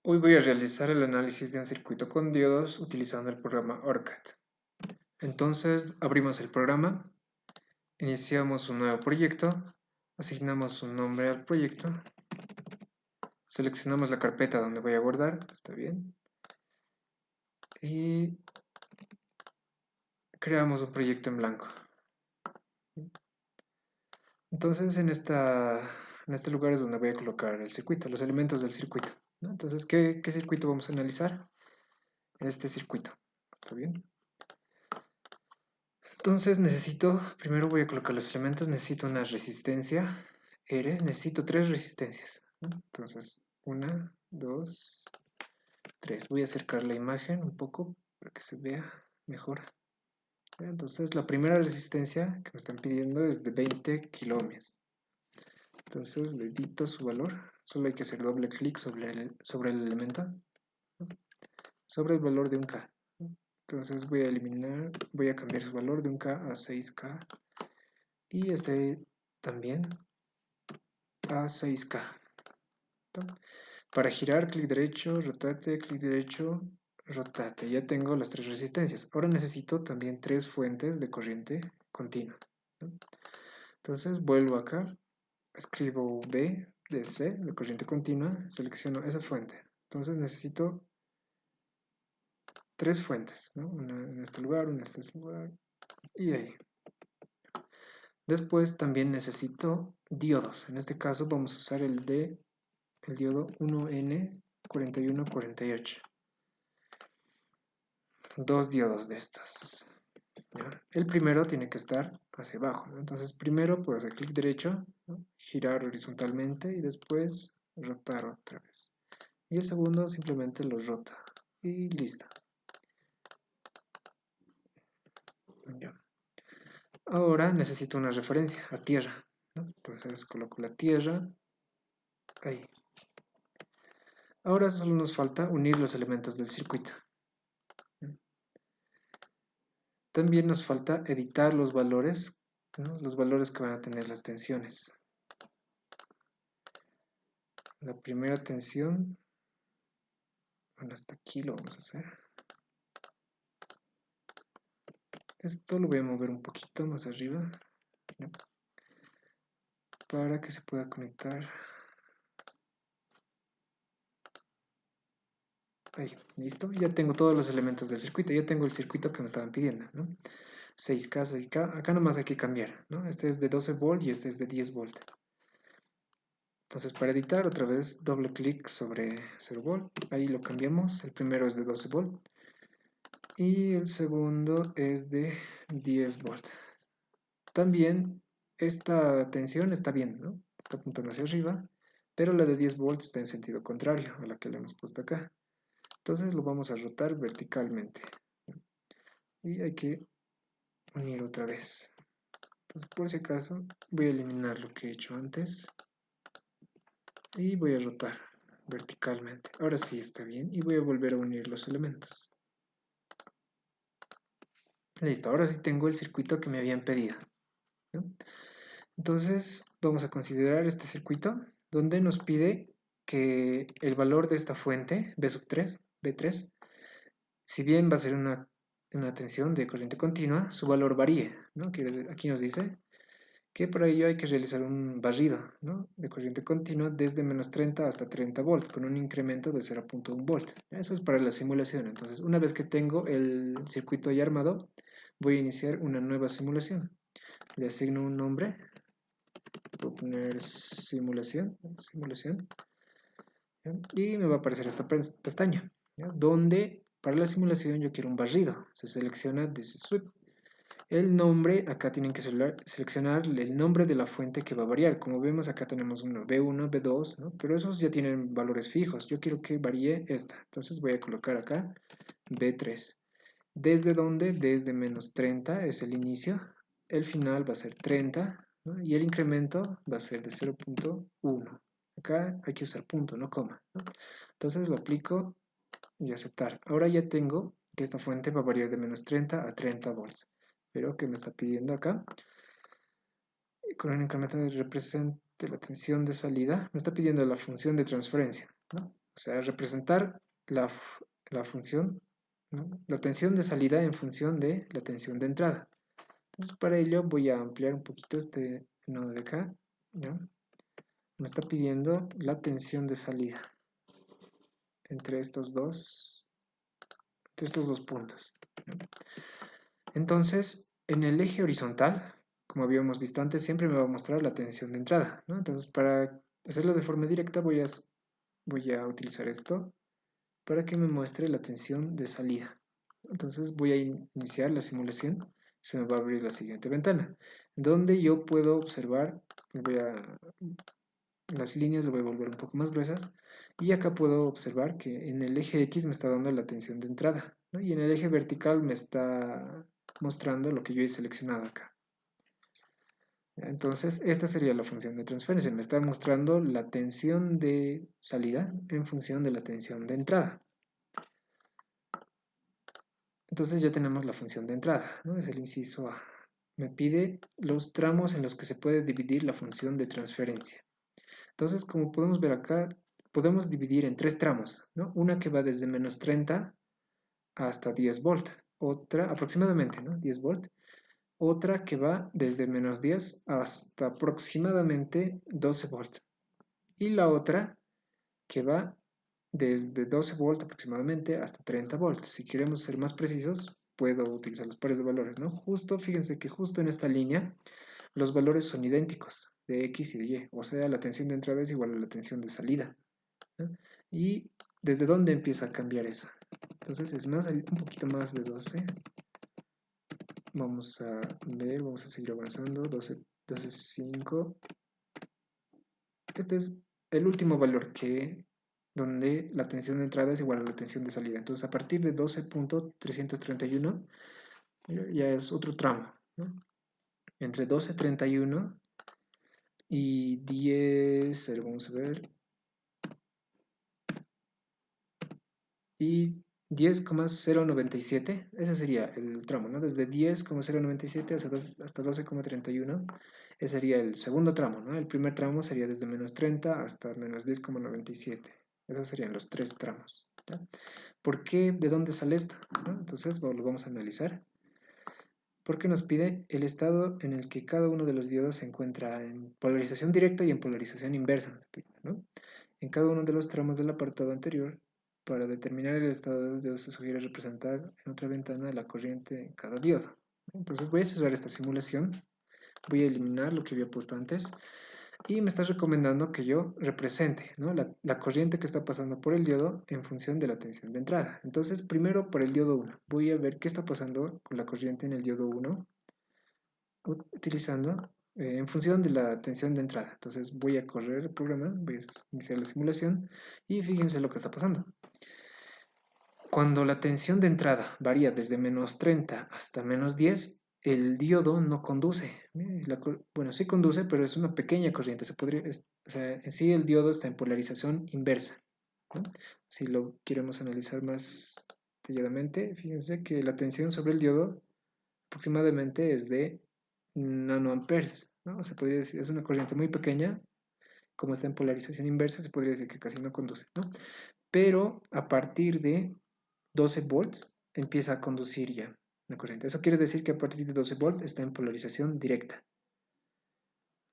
Hoy voy a realizar el análisis de un circuito con diodos utilizando el programa ORCAD. Entonces, abrimos el programa, iniciamos un nuevo proyecto, asignamos un nombre al proyecto, seleccionamos la carpeta donde voy a guardar, está bien, y creamos un proyecto en blanco. Entonces, en este lugar es donde voy a colocar el circuito, los elementos del circuito, ¿no? Entonces, ¿qué circuito vamos a analizar? Este circuito, ¿está bien? Entonces primero voy a colocar los elementos, necesito una resistencia R, necesito tres resistencias, ¿no? Entonces, una, dos, tres. Voy a acercar la imagen un poco para que se vea mejor. Entonces, la primera resistencia que me están pidiendo es de 20 kiloohmios. Entonces, le edito su valor. Solo hay que hacer doble clic sobre el elemento, ¿no? Sobre el valor de un K. Entonces voy a cambiar su valor de un K a 6K. Y este también a 6K. Para girar, clic derecho, rotate, clic derecho, rotate. Ya tengo las tres resistencias. Ahora necesito también tres fuentes de corriente continua, ¿no? Entonces vuelvo acá, escribo B de C, de corriente continua, selecciono esa fuente. Entonces necesito tres fuentes, ¿no? Una en este lugar, una en este lugar y ahí. Después también necesito diodos. En este caso vamos a usar el diodo 1N4148. Dos diodos de estos, ¿ya? El primero tiene que estar hacia abajo, ¿no? Entonces primero puedo hacer clic derecho, ¿no? Girar horizontalmente y después rotar otra vez. Y el segundo simplemente lo rota y listo. Ya. Ahora necesito una referencia a tierra, ¿no? Entonces coloco la tierra ahí. Ahora solo nos falta unir los elementos del circuito. También nos falta editar los valores, ¿no? Los valores que van a tener las tensiones. La primera tensión, bueno, hasta aquí lo vamos a hacer. Esto lo voy a mover un poquito más arriba, ¿no? Para que se pueda conectar. Ahí, listo. Ya tengo todos los elementos del circuito. Ya tengo el circuito que me estaban pidiendo, ¿no? 6K, 6K. Acá nomás hay que cambiar, ¿no? Este es de 12 volt y este es de 10 volt. Entonces, para editar, otra vez doble clic sobre 0 volt. Ahí lo cambiamos. El primero es de 12 volt. Y el segundo es de 10 volt. También esta tensión está bien, ¿no? Está apuntando hacia arriba, pero la de 10 volts está en sentido contrario a la que le hemos puesto acá. Entonces lo vamos a rotar verticalmente. Y hay que unir otra vez. Entonces, por si acaso, voy a eliminar lo que he hecho antes. Y voy a rotar verticalmente. Ahora sí está bien. Y voy a volver a unir los elementos. Listo, ahora sí tengo el circuito que me habían pedido, ¿no? Entonces vamos a considerar este circuito donde nos pide que el valor de esta fuente B3, si bien va a ser una tensión de corriente continua, su valor varíe, ¿no? Aquí nos dice que para ello hay que realizar un barrido, ¿no? De corriente continua desde menos 30 hasta 30 volts con un incremento de 0.1 volt. Eso es para la simulación. Entonces, una vez que tengo el circuito ya armado, voy a iniciar una nueva simulación. Le asigno un nombre. Voy a poner simulación, ¿ya? Y me va a aparecer esta pestaña, ¿ya? Donde para la simulación yo quiero un barrido. Se selecciona desde Sweep. El nombre, acá tienen que seleccionar el nombre de la fuente que va a variar. Como vemos, acá tenemos uno B1, B2, ¿no? Pero esos ya tienen valores fijos. Yo quiero que varíe esta. Entonces voy a colocar acá B3. ¿Desde dónde? Desde menos 30 es el inicio. El final va a ser 30, ¿no? Y el incremento va a ser de 0.1. Acá hay que usar punto, no coma, ¿no? Entonces lo aplico y aceptar. Ahora ya tengo que esta fuente va a variar de menos 30 a 30 volts. Pero que me está pidiendo acá, con un incremento de represente la tensión de salida, me está pidiendo la función de transferencia, ¿no? O sea, representar la función, ¿no? La tensión de salida en función de la tensión de entrada. Entonces, para ello voy a ampliar un poquito este nodo de acá, ¿ya? Me está pidiendo la tensión de salida entre estos dos puntos, ¿no? Entonces, en el eje horizontal, como habíamos visto antes, siempre me va a mostrar la tensión de entrada, ¿no? Entonces, para hacerlo de forma directa, voy a utilizar esto para que me muestre la tensión de salida. Entonces, voy a iniciar la simulación. Se me va a abrir la siguiente ventana, donde yo puedo observar, las líneas las voy a volver un poco más gruesas, y acá puedo observar que en el eje X me está dando la tensión de entrada, ¿no? Y en el eje vertical me está mostrando lo que yo he seleccionado acá. Entonces, esta sería la función de transferencia. Me está mostrando la tensión de salida en función de la tensión de entrada. Entonces ya tenemos la función de entrada, ¿no? Es el inciso A. Me pide los tramos en los que se puede dividir la función de transferencia. Entonces, como podemos ver acá, podemos dividir en tres tramos, ¿no? Una que va desde menos 30 hasta 10 volt, otra aproximadamente, ¿no? 10 volt, otra que va desde menos 10 hasta aproximadamente 12 volt, y la otra que va desde 12 volt aproximadamente hasta 30 volts. Si queremos ser más precisos, puedo utilizar los pares de valores, ¿no? Fíjense que justo en esta línea los valores son idénticos de X y de Y, o sea, la tensión de entrada es igual a la tensión de salida, ¿no? ¿Y desde dónde empieza a cambiar eso? Entonces es un poquito más de 12. Vamos a ver, vamos a seguir avanzando. 12, 5. Este es el último valor donde la tensión de entrada es igual a la tensión de salida. Entonces, a partir de 12.331 ya es otro tramo, ¿no? Entre 12.31 y 10, vamos a ver, y 10,097, ese sería el tramo, ¿no? Desde 10,097 hasta 12,31, ese sería el segundo tramo, ¿no? El primer tramo sería desde menos 30 hasta menos 10,97. Esos serían los tres tramos, ¿ya? ¿Por qué? ¿De dónde sale esto? ¿No? Entonces lo vamos a analizar. Porque nos pide el estado en el que cada uno de los diodos se encuentra en polarización directa y en polarización inversa, ¿no? En cada uno de los tramos del apartado anterior, para determinar el estado del diodo se sugiere representar en otra ventana la corriente en cada diodo. Entonces voy a cerrar esta simulación, voy a eliminar lo que había puesto antes, y me está recomendando que yo represente, ¿no? la corriente que está pasando por el diodo en función de la tensión de entrada. Entonces, primero por el diodo 1. Voy a ver qué está pasando con la corriente en el diodo 1 utilizando en función de la tensión de entrada. Entonces voy a correr el programa, voy a iniciar la simulación y fíjense lo que está pasando. Cuando la tensión de entrada varía desde menos 30 hasta menos 10, el diodo no conduce. Bueno, sí conduce, pero es una pequeña corriente. O sea, en sí el diodo está en polarización inversa, ¿no? Si lo queremos analizar más detalladamente, fíjense que la tensión sobre el diodo aproximadamente es de nanoamperes, ¿no? Se podría decir, es una corriente muy pequeña, como está en polarización inversa, se podría decir que casi no conduce, ¿no? Pero a partir de 12 volts empieza a conducir ya la corriente. Eso quiere decir que a partir de 12 volts está en polarización directa,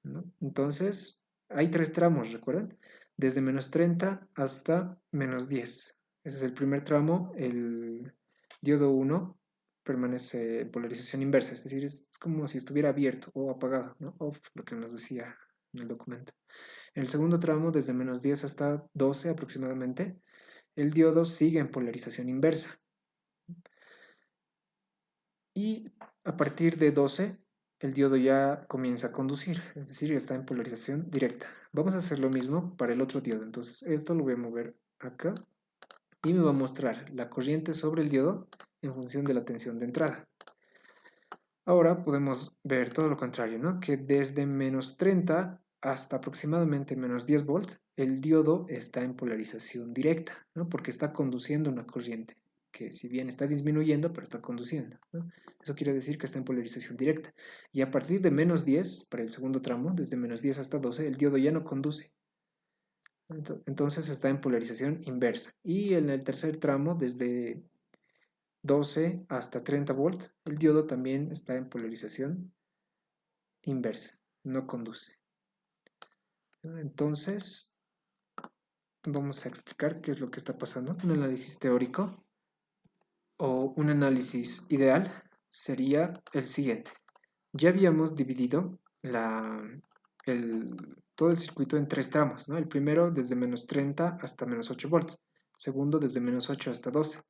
¿no? Entonces, hay tres tramos, ¿recuerdan? Desde menos 30 hasta menos 10. Ese es el primer tramo. El diodo 1 permanece en polarización inversa, es decir, es como si estuviera abierto o apagado, ¿no? Off, lo que nos decía en el documento. En el segundo tramo, desde menos 10 hasta 12 aproximadamente, el diodo sigue en polarización inversa. Y a partir de 12, el diodo ya comienza a conducir, es decir, está en polarización directa. Vamos a hacer lo mismo para el otro diodo. Entonces, esto lo voy a mover acá y me va a mostrar la corriente sobre el diodo en función de la tensión de entrada. Ahora podemos ver todo lo contrario, ¿no? Que desde menos 30 hasta aproximadamente menos 10 volts, el diodo está en polarización directa, ¿no? Porque está conduciendo una corriente, que si bien está disminuyendo, pero está conduciendo, ¿no? Eso quiere decir que está en polarización directa. Y a partir de menos 10, para el segundo tramo, desde menos 10 hasta 12, el diodo ya no conduce. Entonces está en polarización inversa. Y en el tercer tramo, desde 12 hasta 30 volts, el diodo también está en polarización inversa, no conduce. Entonces, vamos a explicar qué es lo que está pasando. Un análisis teórico o un análisis ideal sería el siguiente. Ya habíamos dividido todo el circuito en tres tramos, ¿no? El primero desde menos 30 hasta menos 8 volts, segundo desde menos 8 hasta 12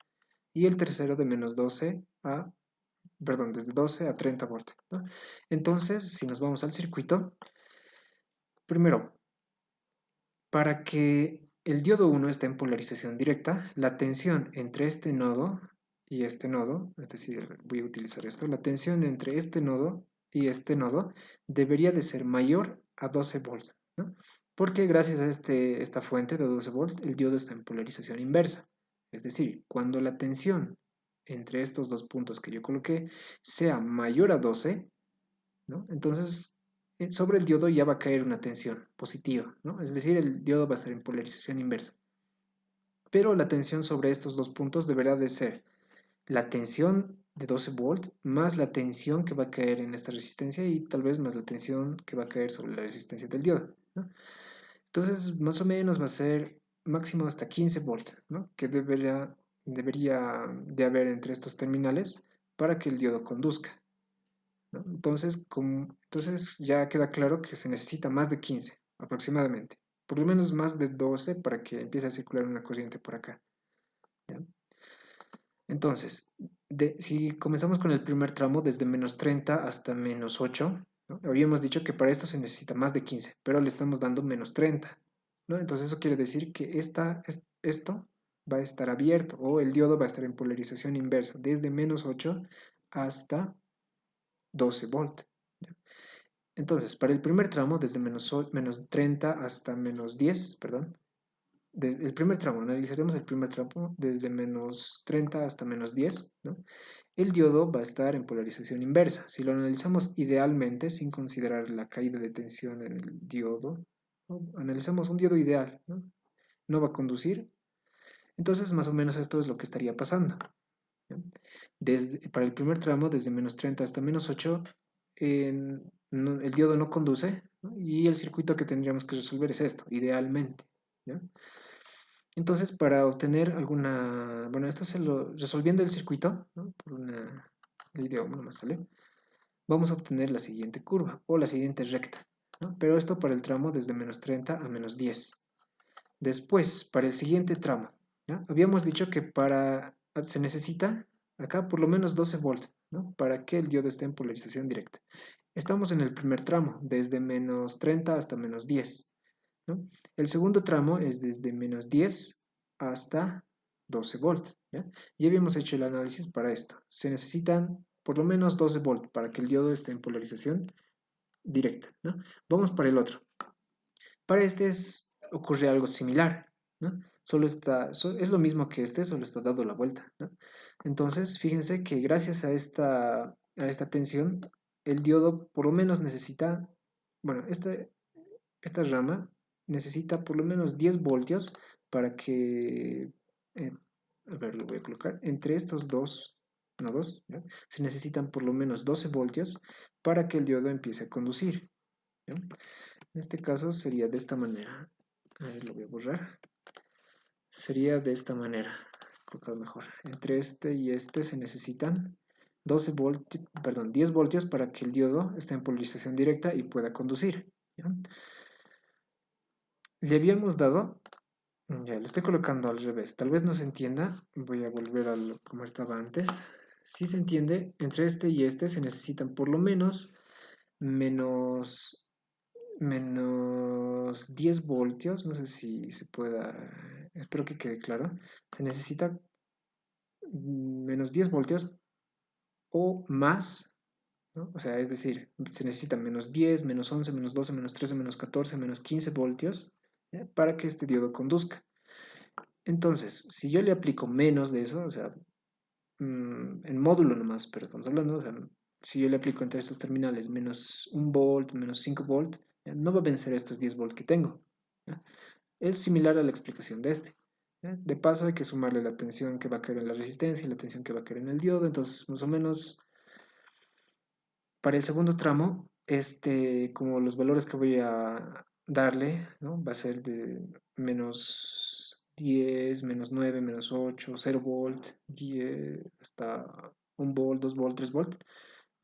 y el tercero de menos 12 a, perdón, desde 12 a 30 volts, ¿no? Entonces, si nos vamos al circuito, primero, para que el diodo 1 esté en polarización directa, la tensión entre este nodo y este nodo, es decir, voy a utilizar esto, la tensión entre este nodo y este nodo debería de ser mayor a 12 volts, ¿no? Porque gracias a esta fuente de 12 volts, el diodo está en polarización inversa. Es decir, cuando la tensión entre estos dos puntos que yo coloqué sea mayor a 12, ¿no? Entonces sobre el diodo ya va a caer una tensión positiva, ¿no? Es decir, el diodo va a estar en polarización inversa. Pero la tensión sobre estos dos puntos deberá de ser la tensión de 12 volts más la tensión que va a caer en esta resistencia y tal vez más la tensión que va a caer sobre la resistencia del diodo, ¿no? Entonces, más o menos va a ser máximo hasta 15 volts, ¿no? Que debería de haber entre estos terminales para que el diodo conduzca, ¿no? Entonces ya queda claro que se necesita más de 15 aproximadamente, por lo menos más de 12 para que empiece a circular una corriente por acá, ¿ya? Entonces, si comenzamos con el primer tramo desde menos 30 hasta menos 8, ¿no? Habíamos dicho que para esto se necesita más de 15, pero le estamos dando menos 30, ¿no? Entonces eso quiere decir que esto va a estar abierto o el diodo va a estar en polarización inversa desde menos 8 hasta 12 volts. Entonces, para el primer tramo, desde menos 30 hasta menos 10, perdón, el primer tramo, analizaremos el primer tramo desde menos 30 hasta menos 10, ¿no? El diodo va a estar en polarización inversa. Si lo analizamos idealmente, sin considerar la caída de tensión en el diodo, ¿no? Analizamos un diodo ideal, ¿no? No va a conducir. Entonces, más o menos esto es lo que estaría pasando, ¿no? Para el primer tramo, desde menos 30 hasta menos 8, el diodo no conduce, ¿no? Y el circuito que tendríamos que resolver es esto, idealmente, ¿ya? Entonces, para obtener bueno, esto resolviendo el circuito, ¿no? Por una ley de Ohm, nomás sale, vamos a obtener la siguiente curva o la siguiente recta, ¿no? Pero esto para el tramo desde menos 30 a menos 10. Después, para el siguiente tramo, ¿ya? Habíamos dicho que se necesita acá por lo menos 12 volts, ¿no? Para que el diodo esté en polarización directa. Estamos en el primer tramo, desde menos 30 hasta menos 10, ¿no? El segundo tramo es desde menos 10 hasta 12 volts, ¿ya? Ya habíamos hecho el análisis para esto. Se necesitan por lo menos 12 volts para que el diodo esté en polarización directa, ¿no? Vamos para el otro. Para ocurre algo similar, ¿no? Es lo mismo que solo está dado la vuelta, ¿no? Entonces, fíjense que gracias a esta tensión, el diodo por lo menos necesita, bueno, esta rama necesita por lo menos 10 voltios para que, a ver, lo voy a colocar, entre estos dos nodos, ¿ya? Se necesitan por lo menos 12 voltios para que el diodo empiece a conducir, ¿ya? En este caso sería de esta manera. A ver, lo voy a borrar. Sería de esta manera. Colocado mejor. Entre este y este se necesitan 10 voltios para que el diodo esté en polarización directa y pueda conducir, ¿ya? Le habíamos dado, ya lo estoy colocando al revés. Tal vez no se entienda. Voy a volver a como estaba antes. Si se entiende, entre este y este se necesitan por lo menos menos 10 voltios, no sé si se pueda, espero que quede claro, se necesita menos 10 voltios o más, ¿no? O sea, es decir, se necesita menos 10, menos 11, menos 12, menos 13, menos 14, menos 15 voltios, ¿ya? Para que este diodo conduzca. Entonces, si yo le aplico menos de eso, o sea, en módulo nomás, pero estamos hablando, o sea, si yo le aplico entre estos terminales menos 1 volt, menos 5 volt, ¿ya? No va a vencer estos 10 volt que tengo, ¿ya? Es similar a la explicación de este. ¿Ya? De paso hay que sumarle la tensión que va a caer en la resistencia y la tensión que va a caer en el diodo, entonces más o menos para el segundo tramo, como los valores que voy a darle, ¿no? Va a ser de -10, -9, -8, 0 volt, 10, hasta 1 volt, 2 volt, 3 volt,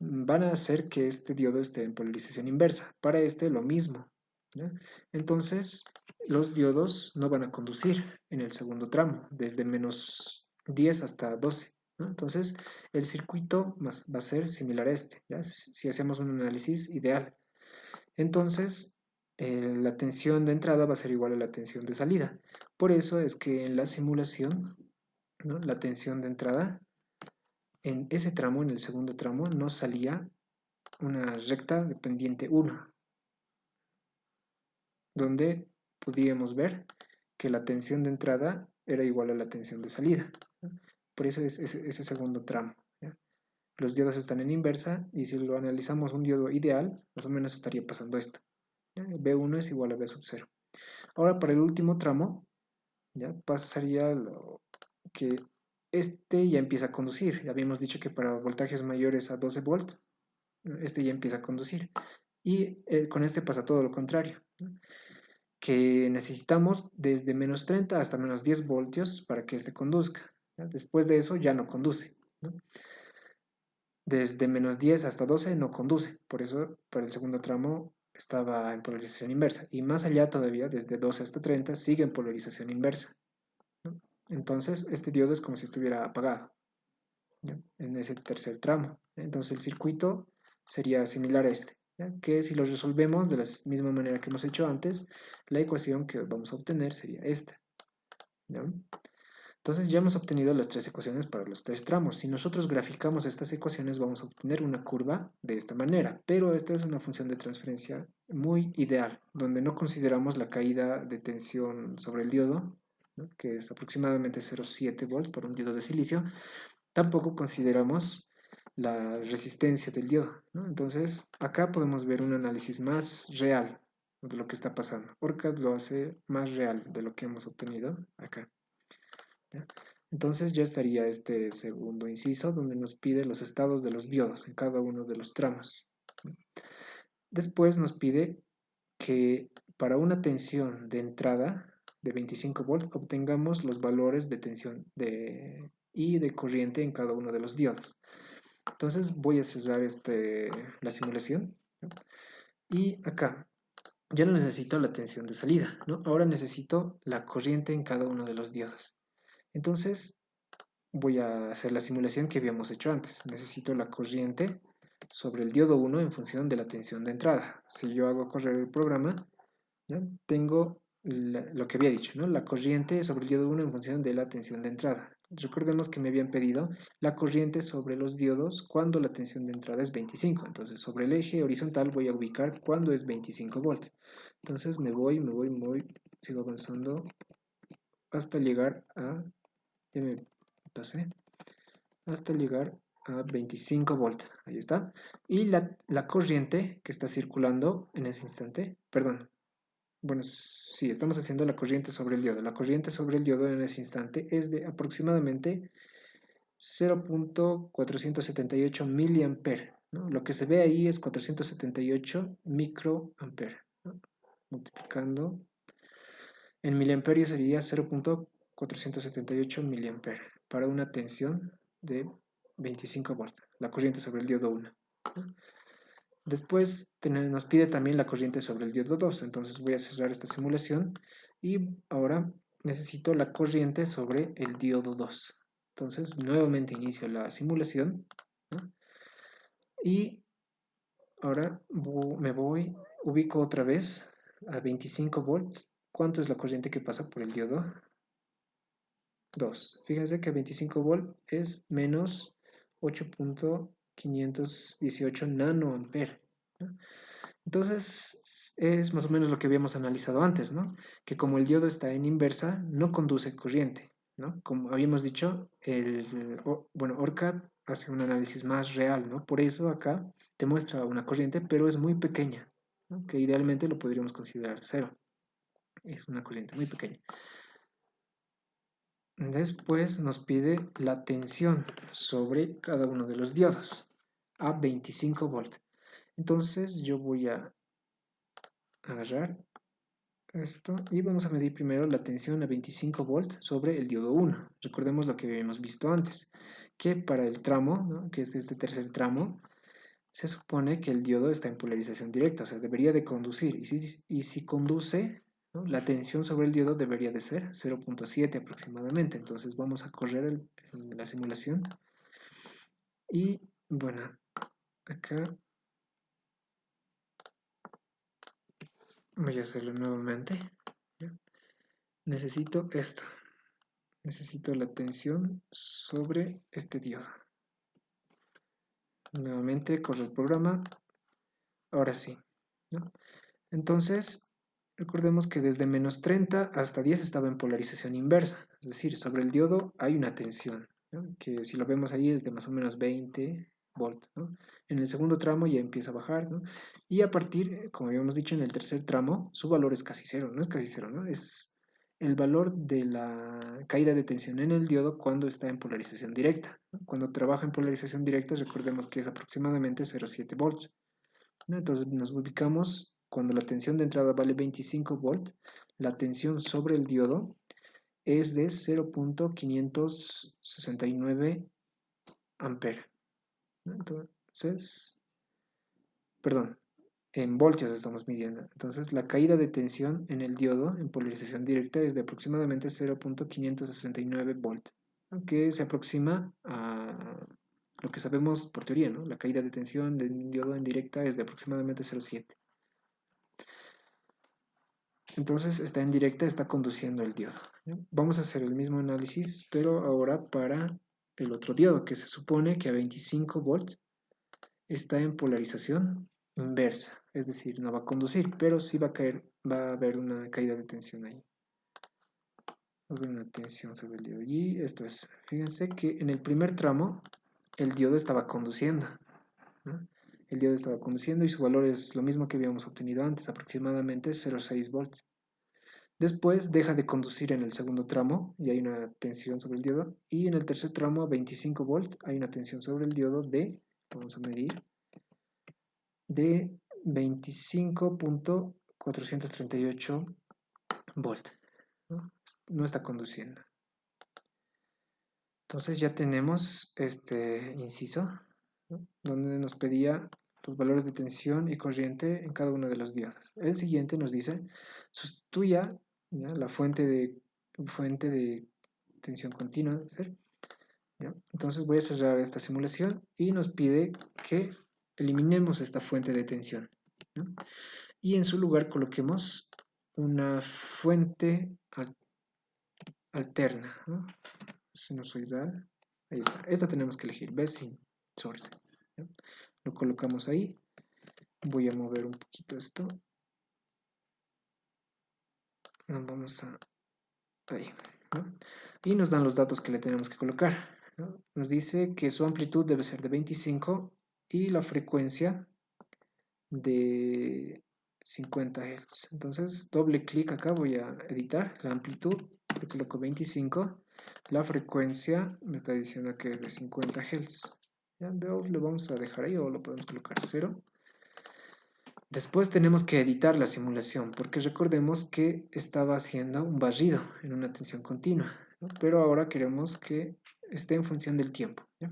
van a hacer que este diodo esté en polarización inversa. Para este lo mismo, ¿ya? Entonces, los diodos no van a conducir en el segundo tramo, desde -10 hasta 12. ¿No? Entonces, el circuito va a ser similar a este, ¿ya? Si hacemos un análisis ideal. Entonces, la tensión de entrada va a ser igual a la tensión de salida. Por eso es que en la simulación, ¿no? La tensión de entrada en ese tramo, en el segundo tramo, no salía una recta de pendiente 1, donde podríamos ver que la tensión de entrada era igual a la tensión de salida, ¿no? Por eso es ese segundo tramo, ¿ya? Los diodos están en inversa y si lo analizamos un diodo ideal, más o menos estaría pasando esto, ¿ya? B1 es igual a B sub 0. Ahora para el último tramo, ¿ya? Pasaría lo que este ya empieza a conducir. Ya habíamos dicho que para voltajes mayores a 12 volts, este ya empieza a conducir. Y con este pasa todo lo contrario, ¿no? Que necesitamos desde -30 hasta -10 voltios para que este conduzca, ¿ya? Después de eso ya no conduce, ¿no? Desde -10 hasta 12 no conduce, por eso para el segundo tramo estaba en polarización inversa. Y más allá todavía, desde 12 hasta 30, sigue en polarización inversa, ¿no? Entonces, este diodo es como si estuviera apagado, ¿ya? En ese tercer tramo. Entonces, el circuito sería similar a este, ¿ya? Que si lo resolvemos de la misma manera que hemos hecho antes, la ecuación que vamos a obtener sería esta, ¿ya? Entonces ya hemos obtenido las tres ecuaciones para los tres tramos. Si nosotros graficamos estas ecuaciones vamos a obtener una curva de esta manera, pero esta es una función de transferencia muy ideal, donde no consideramos la caída de tensión sobre el diodo, ¿no? Que es aproximadamente 0,7 volts por un diodo de silicio. Tampoco consideramos la resistencia del diodo, ¿no? Entonces acá podemos ver un análisis más real de lo que está pasando. ORCAD lo hace más real de lo que hemos obtenido acá, ¿ya? Entonces ya estaría este segundo inciso donde nos pide los estados de los diodos en cada uno de los tramos. Después nos pide que para una tensión de entrada de 25 volts obtengamos los valores de tensión y de corriente en cada uno de los diodos. Entonces voy a cerrar la simulación, ¿no? Y acá ya no necesito la tensión de salida, ¿no? Ahora necesito la corriente en cada uno de los diodos. Entonces voy a hacer la simulación que habíamos hecho antes. Necesito la corriente sobre el diodo 1 en función de la tensión de entrada. Si yo hago correr el programa, ¿ya? Tengo lo que había dicho, ¿no? La corriente sobre el diodo 1 en función de la tensión de entrada. Recordemos que me habían pedido la corriente sobre los diodos cuando la tensión de entrada es 25. Entonces, sobre el eje horizontal voy a ubicar cuando es 25 volts. Entonces, me voy, sigo avanzando hasta llegar a... Ya me pasé. Hasta llegar a 25 volts. Ahí está. Y la corriente que está circulando en ese instante, perdón, bueno, sí, estamos haciendo la corriente sobre el diodo. La corriente sobre el diodo en ese instante es de aproximadamente 0,478 miliamperes, ¿no? Lo que se ve ahí es 478 microamperes, ¿no? Multiplicando en miliamperios sería 0,478 miliamperes para una tensión de 25 volts, la corriente sobre el diodo 1, ¿no? Después nos pide también la corriente sobre el diodo 2, entonces voy a cerrar esta simulación y ahora necesito la corriente sobre el diodo 2. Entonces nuevamente inicio la simulación, ¿no? Y ahora ubico otra vez a 25 volts. ¿Cuánto es la corriente que pasa por el diodo 2? Fíjense que 25 volts es menos 8,518 nanoamperes, ¿no? Entonces, es más o menos lo que habíamos analizado antes, ¿no? Que como el diodo está en inversa, no conduce corriente, ¿no? Como habíamos dicho, ORCAD hace un análisis más real, ¿no? Por eso acá te muestra una corriente, pero es muy pequeña, ¿no? Que idealmente lo podríamos considerar cero. Es una corriente muy pequeña. Después nos pide la tensión sobre cada uno de los diodos a 25 volts. Entonces yo voy a agarrar esto y vamos a medir primero la tensión a 25 volts sobre el diodo 1. Recordemos lo que habíamos visto antes, que para el tramo, ¿no?, que es este tercer tramo, se supone que el diodo está en polarización directa, o sea, debería de conducir. Y si conduce, ¿no?, la tensión sobre el diodo debería de ser 0.7 aproximadamente. Entonces vamos a correr la simulación. Y bueno, acá voy a hacerlo nuevamente. ¿Ya? Necesito esto. Necesito la tensión sobre este diodo. Nuevamente corro el programa. Ahora sí, ¿no? Entonces, recordemos que desde menos 30 hasta 10 estaba en polarización inversa. Es decir, sobre el diodo hay una tensión, ¿no?, que si lo vemos ahí es de más o menos 20 volts, ¿no? En el segundo tramo ya empieza a bajar, ¿no? Y a partir, como habíamos dicho, en el tercer tramo, su valor es casi cero. No es casi cero, ¿no? Es el valor de la caída de tensión en el diodo cuando está en polarización directa, ¿no? Cuando trabaja en polarización directa, recordemos que es aproximadamente 0,7 volts, ¿no? Entonces nos ubicamos cuando la tensión de entrada vale 25 volts, la tensión sobre el diodo es de 0.569 amperes, ¿no? Entonces, perdón, en voltios estamos midiendo. Entonces, la caída de tensión en el diodo en polarización directa es de aproximadamente 0.569 volts, que se aproxima a lo que sabemos por teoría, ¿no? La caída de tensión del diodo en directa es de aproximadamente 0.7. Entonces, está en directa, está conduciendo el diodo, ¿no? Vamos a hacer el mismo análisis, pero ahora para el otro diodo, que se supone que a 25 volts está en polarización inversa, es decir, no va a conducir, pero sí va a haber una caída de tensión ahí. Va a haber una tensión sobre el diodo. Y esto es, fíjense que en el primer tramo el diodo estaba conduciendo, ¿no? El diodo estaba conduciendo y su valor es lo mismo que habíamos obtenido antes, aproximadamente 0,6 volts. Después deja de conducir en el segundo tramo y hay una tensión sobre el diodo. Y en el tercer tramo a 25 volts hay una tensión sobre el diodo vamos a medir, de 25.438 volts, ¿no? No está conduciendo. Entonces ya tenemos este inciso, ¿no?, donde nos pedía los valores de tensión y corriente en cada uno de los diodos. El siguiente nos dice, sustituya, ¿ya?, la fuente de tensión continua, debe ser, ¿ya? Entonces voy a cerrar esta simulación y nos pide que eliminemos esta fuente de tensión, ¿no?, y en su lugar coloquemos una fuente alterna, ¿no?, sinusoidal. Ahí está. Esta tenemos que elegir, best source, ¿ya? Lo colocamos ahí. Voy a mover un poquito esto. Vamos a ahí, ¿no? Y nos dan los datos que le tenemos que colocar, ¿no? Nos dice que su amplitud debe ser de 25 y la frecuencia de 50 Hz. Entonces, doble clic acá, voy a editar la amplitud, le coloco 25, la frecuencia me está diciendo que es de 50 Hz. Ya veo, lo vamos a dejar ahí o lo podemos colocar 0. Después tenemos que editar la simulación, porque recordemos que estaba haciendo un barrido en una tensión continua, ¿no?, pero ahora queremos que esté en función del tiempo, ¿ya?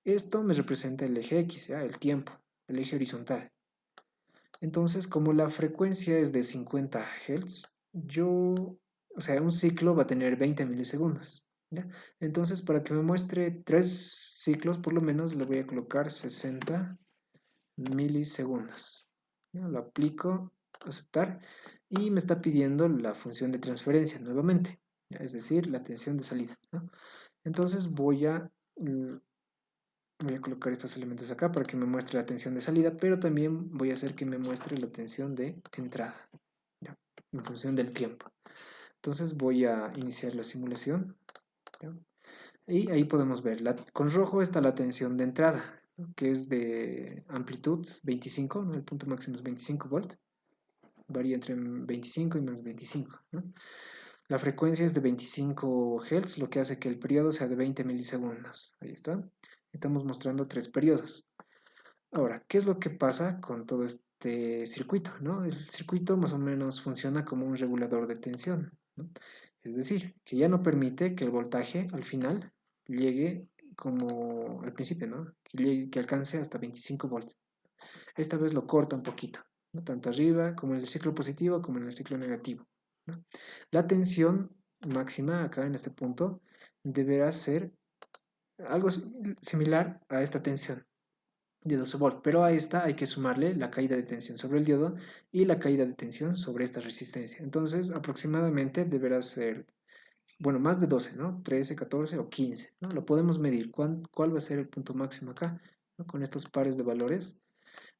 Esto me representa el eje X, ¿ya?, el tiempo, el eje horizontal. Entonces, como la frecuencia es de 50 Hz, o sea, un ciclo va a tener 20 milisegundos, ¿ya? Entonces, para que me muestre 3 ciclos, por lo menos le voy a colocar 60 milisegundos. ¿Ya? Lo aplico, aceptar, y me está pidiendo la función de transferencia nuevamente, ¿ya?, es decir, la tensión de salida, ¿no? Entonces voy a colocar estos elementos acá para que me muestre la tensión de salida, pero también voy a hacer que me muestre la tensión de entrada, ¿ya?, en función del tiempo. Entonces voy a iniciar la simulación, ¿ya?, y ahí podemos ver, con rojo está la tensión de entrada, ¿no?, que es de amplitud 25, ¿no?, el punto máximo es 25 volts. varía entre 25 y menos 25, ¿no? La frecuencia es de 25 Hz, lo que hace que el periodo sea de 20 milisegundos. Ahí está. Estamos mostrando 3 periodos. Ahora, ¿qué es lo que pasa con todo este circuito, ¿no? El circuito más o menos funciona como un regulador de tensión, ¿no? Es decir, que ya no permite que el voltaje al final llegue como al principio, ¿no? Que alcance hasta 25 volts. Esta vez lo corta un poquito, ¿no? Tanto arriba como en el ciclo positivo como en el ciclo negativo, ¿no? La tensión máxima acá en este punto deberá ser algo similar a esta tensión de 12 volts, pero a esta hay que sumarle la caída de tensión sobre el diodo y la caída de tensión sobre esta resistencia. Entonces, aproximadamente deberá ser, bueno, más de 12, ¿no? 13, 14 o 15, ¿no? Lo podemos medir. ¿Cuál va a ser el punto máximo acá? ¿No? Con estos pares de valores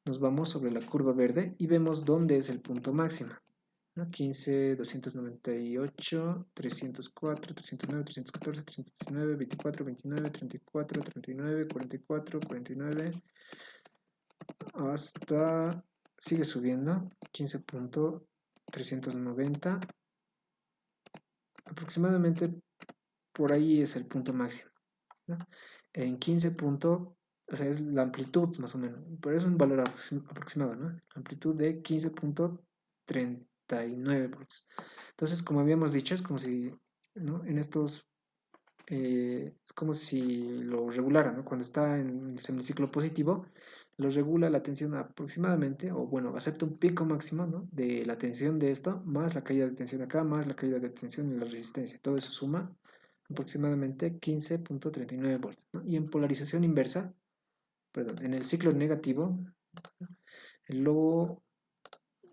nos vamos sobre la curva verde y vemos dónde es el punto máximo, ¿no? 15, 298, 304, 309, 314, 319, 24, 29, 34, 39, 44, 49, hasta, sigue subiendo, 15.390, aproximadamente por ahí es el punto máximo, ¿no? En 15 punto, o sea, es la amplitud más o menos, pero es un valor aproximado, ¿no? Amplitud de 15.39 volts. Entonces, como habíamos dicho, es como si, ¿no? En estos, es como si lo regulara, ¿no? Cuando está en el semiciclo positivo, lo regula la tensión aproximadamente, o bueno, acepta un pico máximo, ¿no? De la tensión de esto, más la caída de tensión acá, más la caída de tensión en la resistencia. Todo eso suma aproximadamente 15.39 volts, ¿no? Y en polarización inversa, perdón, en el ciclo negativo, luego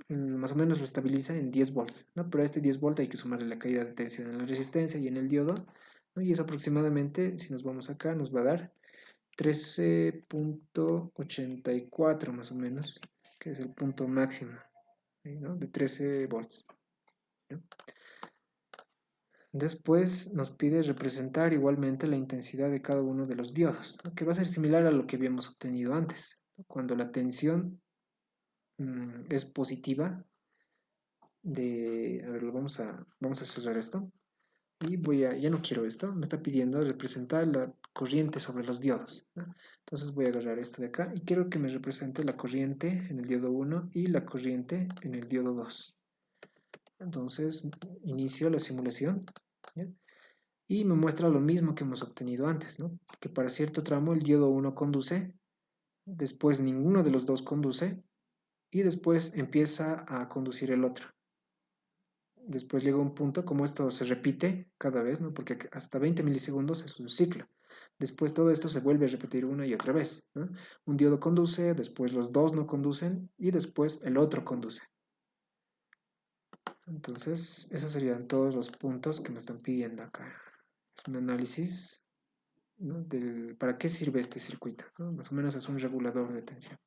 más o menos lo estabiliza en 10 volts, ¿no? Pero a este 10 volts hay que sumarle la caída de tensión en la resistencia y en el diodo, ¿no? Y eso aproximadamente, si nos vamos acá, nos va a dar 13.84 más o menos, que es el punto máximo, ¿no? De 13 volts, ¿no? Después nos pide representar igualmente la intensidad de cada uno de los diodos, ¿no? Que va a ser similar a lo que habíamos obtenido antes, ¿no? Cuando la tensión es positiva, a ver, vamos a cerrar esto, y ya no quiero esto, me está pidiendo representar la corriente sobre los diodos, ¿no? Entonces voy a agarrar esto de acá y quiero que me represente la corriente en el diodo 1 y la corriente en el diodo 2. Entonces inicio la simulación, ¿ya? Y me muestra lo mismo que hemos obtenido antes, ¿no? Que para cierto tramo el diodo 1 conduce, después ninguno de los dos conduce y después empieza a conducir el otro. Después llega un punto, como esto se repite cada vez, ¿no? Porque hasta 20 milisegundos es un ciclo. Después todo esto se vuelve a repetir una y otra vez, ¿no? Un diodo conduce, después los dos no conducen y después el otro conduce. Entonces, esos serían todos los puntos que me están pidiendo acá. Es un análisis, ¿no? ¿Para qué sirve este circuito? ¿No? Más o menos es un regulador de tensión.